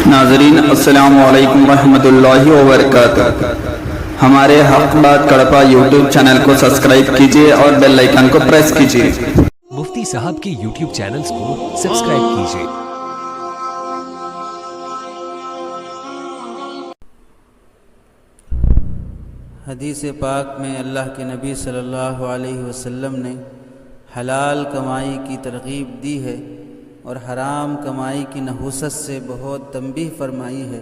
ناظرین السلام علیکم ورحمۃ اللہ وبرکاتہ۔ ہمارے حق بات کڑپا یوٹیوب چینل کو سبسکرائب کیجیے اور بیل آئیکن کو پریس کیجیے۔ مفتی صاحب کے یوٹیوب چینلز کو سبسکرائب کیجیے۔ حدیث پاک میں اللہ کے نبی صلی اللہ علیہ وسلم نے حلال کمائی کی ترغیب دی ہے اور حرام کمائی کی نحوست سے بہت تنبیہ فرمائی ہے۔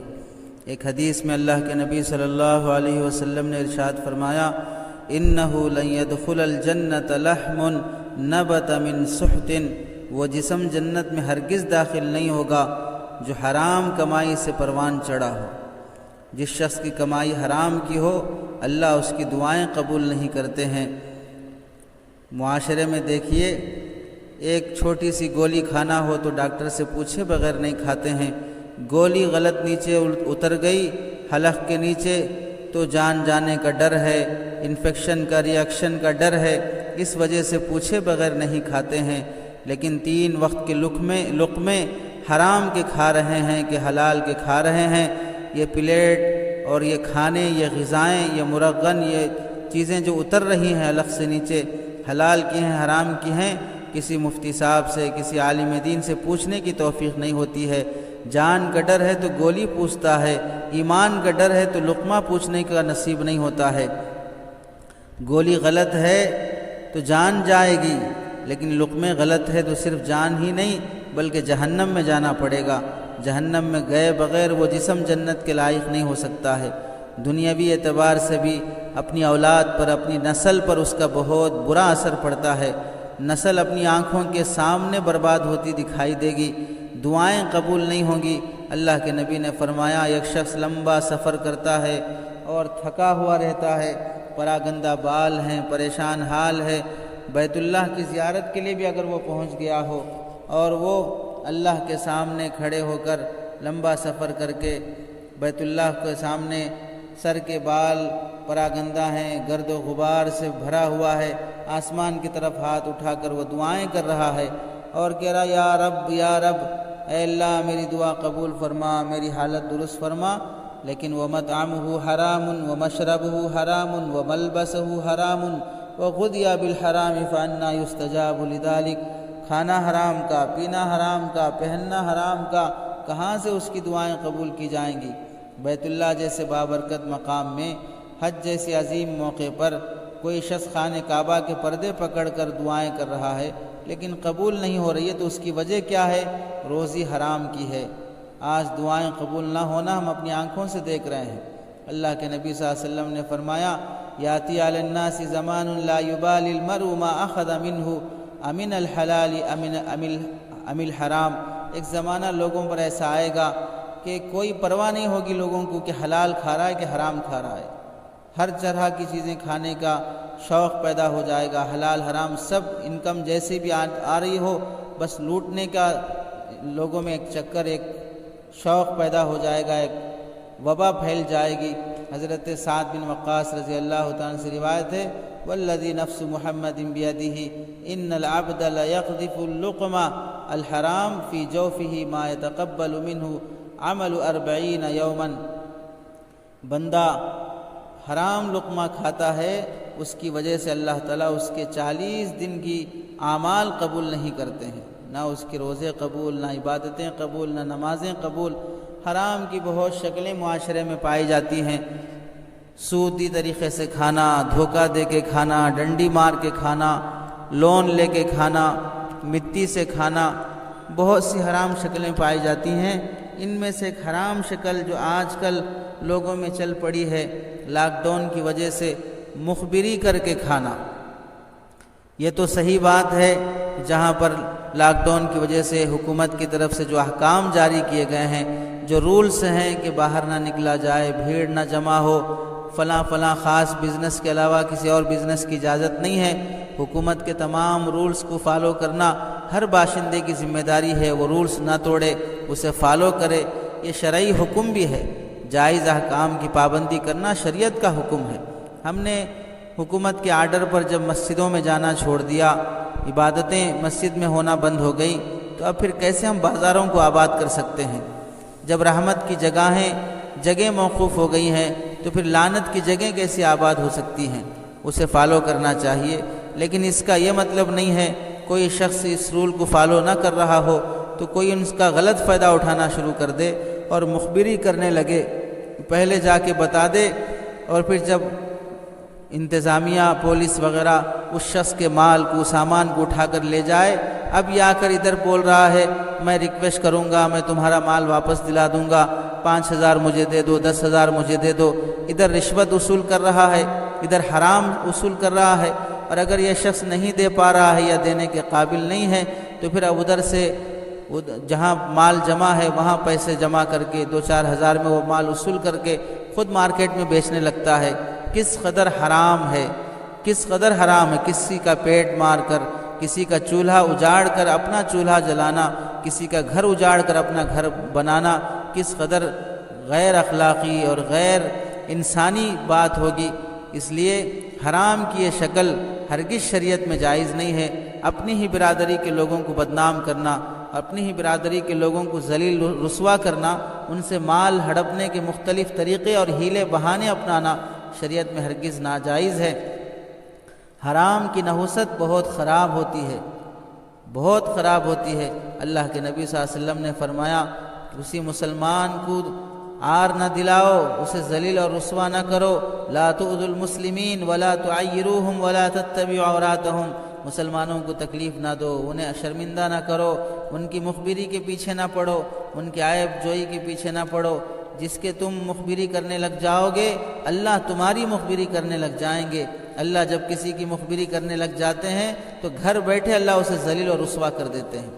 ایک حدیث میں اللہ کے نبی صلی اللہ علیہ وسلم نے ارشاد فرمایا، اِنَّهُ لَن يَدْخُلَ الْجَنَّةَ لَحْمٌ نَبَتَ مِن سُحْتٍ، وہ جسم جنت میں ہرگز داخل نہیں ہوگا جو حرام کمائی سے پروان چڑھا ہو۔ جس شخص کی کمائی حرام کی ہو اللہ اس کی دعائیں قبول نہیں کرتے ہیں۔ معاشرے میں دیکھیے، ایک چھوٹی سی گولی کھانا ہو تو ڈاکٹر سے پوچھے بغیر نہیں کھاتے ہیں۔ گولی غلط نیچے اتر گئی حلق کے نیچے تو جان جانے کا ڈر ہے، انفیکشن کا ریاکشن کا ڈر ہے، اس وجہ سے پوچھے بغیر نہیں کھاتے ہیں۔ لیکن 3 وقت کے لقمے حرام کے کھا رہے ہیں کہ حلال کے کھا رہے ہیں۔ یہ پلیٹ اور یہ کھانے، یہ غذائیں، یہ مرغن، یہ چیزیں جو اتر رہی ہیں حلق سے نیچے، حلال کی ہیں حرام کی ہیں، کسی مفتی صاحب سے، کسی عالم دین سے پوچھنے کی توفیق نہیں ہوتی ہے۔ جان کا ڈر ہے تو گولی پوچھتا ہے، ایمان کا ڈر ہے تو لقمہ پوچھنے کا نصیب نہیں ہوتا ہے۔ گولی غلط ہے تو جان جائے گی، لیکن لقمے غلط ہے تو صرف جان ہی نہیں بلکہ جہنم میں جانا پڑے گا۔ جہنم میں گئے بغیر وہ جسم جنت کے لائق نہیں ہو سکتا ہے۔ دنیاوی اعتبار سے بھی اپنی اولاد پر، اپنی نسل پر اس کا بہت برا اثر پڑتا ہے۔ نسل اپنی آنکھوں کے سامنے برباد ہوتی دکھائی دے گی، دعائیں قبول نہیں ہوں گی۔ اللہ کے نبی نے فرمایا، ایک شخص لمبا سفر کرتا ہے اور تھکا ہوا رہتا ہے، پراگندہ بال ہیں، پریشان حال ہے، بیت اللہ کی زیارت کے لیے بھی اگر وہ پہنچ گیا ہو اور وہ اللہ کے سامنے کھڑے ہو کر لمبا سفر کر کے بیت اللہ کے سامنے سر کے بال پراگندہ ہیں، گرد و غبار سے بھرا ہوا ہے، آسمان کی طرف ہاتھ اٹھا کر وہ دعائیں کر رہا ہے اور کہہ رہا، یا رب یا رب، اے اللہ میری دعا قبول فرما، میری حالت درست فرما۔ لیکن وَمَطْعَمُهُ حَرَامٌ وَمَشْرَبُهُ حَرَامٌ وَمَلْبَسُهُ حَرَامٌ وَغُذِيَ بِالْحَرَامِ فَأَنَّىٰ يُسْتَجَابُ لِذَٰلِكَ، کھانا حرام کا، پینا حرام کا، پہننا حرام کا، کہاں سے اس کی دعائیں قبول کی جائیں گی؟ بیت اللہ جیسے بابرکت مقام میں، حج جیسے عظیم موقع پر کوئی شخص خانہ کعبہ کے پردے پکڑ کر دعائیں کر رہا ہے لیکن قبول نہیں ہو رہی ہے، تو اس کی وجہ کیا ہے؟ روزی حرام کی ہے۔ آج دعائیں قبول نہ ہونا ہم اپنی آنکھوں سے دیکھ رہے ہیں۔ اللہ کے نبی صلی اللہ علیہ وسلم نے فرمایا، یاتی علی الناس زمان لا یبالی المرء ما اخذ منہ امن الحلال ام الحرام، ایک زمانہ لوگوں پر ایسا آئے گا کہ کوئی پرواہ نہیں ہوگی لوگوں کو کہ حلال کھا رہا ہے کہ حرام کھا رہا ہے۔ ہر طرح کی چیزیں کھانے کا شوق پیدا ہو جائے گا، حلال حرام سب انکم جیسے بھی آ رہی ہو، بس لوٹنے کا لوگوں میں ایک چکر، ایک شوق پیدا ہو جائے گا، ایک وبا پھیل جائے گی۔ حضرت سعد بن وقاص رضی اللہ تعالیٰ سے روایت ہے، والذی نفس محمد بیدہ ان العبد لیقذف اللقم الحرام فی جوفہ ما یتقبل منہ عمل 40 یوما، بندہ حرام لقمہ کھاتا ہے، اس کی وجہ سے اللہ تعالیٰ اس کے 40 دن کی اعمال قبول نہیں کرتے ہیں، نہ اس کے روزے قبول، نہ عبادتیں قبول، نہ نمازیں قبول۔ حرام کی بہت شکلیں معاشرے میں پائی جاتی ہیں، سودی طریقے سے کھانا، دھوکہ دے کے کھانا، ڈنڈی مار کے کھانا، لون لے کے کھانا، مٹی سے کھانا، بہت سی حرام شکلیں پائی جاتی ہیں۔ ان میں سے ایک حرام شکل جو آج کل لوگوں میں چل پڑی ہے، لاک ڈاؤن کی وجہ سے مخبری کر کے کھانا۔ یہ تو صحیح بات ہے، جہاں پر لاک ڈاؤن کی وجہ سے حکومت کی طرف سے جو احکام جاری کیے گئے ہیں، جو رولز ہیں کہ باہر نہ نکلا جائے، بھیڑ نہ جمع ہو، فلاں خاص بزنس کے علاوہ کسی اور بزنس کی اجازت نہیں ہے، حکومت کے تمام رولز کو فالو کرنا ہر باشندے کی ذمہ داری ہے، وہ رولز نہ توڑے، اسے فالو کرے۔ یہ شرعی حکم بھی ہے، جائز احکام کی پابندی کرنا شریعت کا حکم ہے۔ ہم نے حکومت کے آرڈر پر جب مسجدوں میں جانا چھوڑ دیا، عبادتیں مسجد میں ہونا بند ہو گئی، تو اب پھر کیسے ہم بازاروں کو آباد کر سکتے ہیں؟ جب رحمت کی جگہیں موقوف ہو گئی ہیں تو پھر لعنت کی جگہیں کیسے آباد ہو سکتی ہیں؟ اسے فالو کرنا چاہیے، لیکن اس کا یہ مطلب نہیں ہے کوئی شخص اس رول کو فالو نہ کر رہا ہو تو کوئی ان کا غلط فائدہ اٹھانا شروع کر دے اور مخبری کرنے لگے، پہلے جا کے بتا دے اور پھر جب انتظامیہ پولیس وغیرہ اس شخص کے مال کو سامان کو اٹھا کر لے جائے، اب یہ آ کر ادھر بول رہا ہے میں ریکویسٹ کروں گا، میں تمہارا مال واپس دلا دوں گا، 5,000 مجھے دے دو، 10,000 مجھے دے دو، ادھر رشوت وصول کر رہا ہے، ادھر حرام وصول کر رہا ہے، اور اگر یہ شخص نہیں دے پا رہا ہے یا دینے کے قابل نہیں ہے تو پھر اب ادھر سے جہاں مال جمع ہے وہاں پیسے جمع کر کے 2-4 ہزار میں وہ مال وصول کر کے خود مارکیٹ میں بیچنے لگتا ہے۔ کس قدر حرام ہے، کس قدر حرام ہے کسی کا پیٹ مار کر، کسی کا چولہا اجاڑ کر اپنا چولہا جلانا، کسی کا گھر اجاڑ کر اپنا گھر بنانا، کس قدر غیر اخلاقی اور غیر انسانی بات ہوگی۔ اس لیے حرام کی یہ شکل ہرگز شریعت میں جائز نہیں ہے۔ اپنی ہی برادری کے لوگوں کو بدنام کرنا، اپنی ہی برادری کے لوگوں کو ذلیل رسوا کرنا، ان سے مال ہڑپنے کے مختلف طریقے اور ہیلے بہانے اپنانا شریعت میں ہرگز ناجائز ہے۔ حرام کی نحوست بہت خراب ہوتی ہے، بہت خراب ہوتی ہے۔ اللہ کے نبی صلی اللہ علیہ وسلم نے فرمایا اسی مسلمان کو عار نہ دلاؤ، اسے ذلیل اور رسوا نہ کرو، لا تؤذوا المسلمین ولا تعیروہم ولا تتبعوا عوراتہم، مسلمانوں کو تکلیف نہ دو، انہیں شرمندہ نہ کرو، ان کی مخبری کے پیچھے نہ پڑو، ان کے عیب جوئی کے پیچھے نہ پڑو۔ جس کے تم مخبری کرنے لگ جاؤ گے اللہ تمہاری مخبری کرنے لگ جائیں گے۔ اللہ جب کسی کی مخبری کرنے لگ جاتے ہیں تو گھر بیٹھے اللہ اسے ذلیل اور رسوا کر دیتے ہیں۔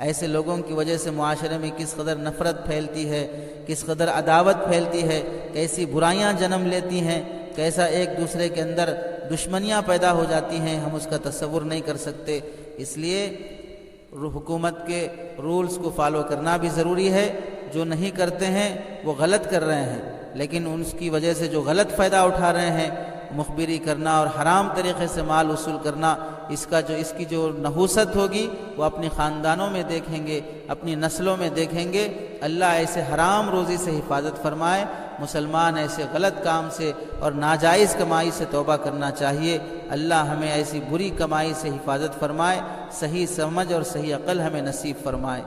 ایسے لوگوں کی وجہ سے معاشرے میں کس قدر نفرت پھیلتی ہے، کس قدر عداوت پھیلتی ہے، کیسی برائیاں جنم لیتی ہیں، کیسا ایک دوسرے کے اندر دشمنیاں پیدا ہو جاتی ہیں، ہم اس کا تصور نہیں کر سکتے۔ اس لیے حکومت کے رولز کو فالو کرنا بھی ضروری ہے۔ جو نہیں کرتے ہیں وہ غلط کر رہے ہیں، لیکن ان کی وجہ سے جو غلط فائدہ اٹھا رہے ہیں، مخبری کرنا اور حرام طریقے سے مال وصول کرنا، اس کی جو نحوست ہوگی وہ اپنے خاندانوں میں دیکھیں گے، اپنی نسلوں میں دیکھیں گے۔ اللہ ایسے حرام روزی سے حفاظت فرمائے، مسلمان ایسے غلط کام سے اور ناجائز کمائی سے توبہ کرنا چاہیے۔ اللہ ہمیں ایسی بری کمائی سے حفاظت فرمائے، صحیح سمجھ اور صحیح عقل ہمیں نصیب فرمائے۔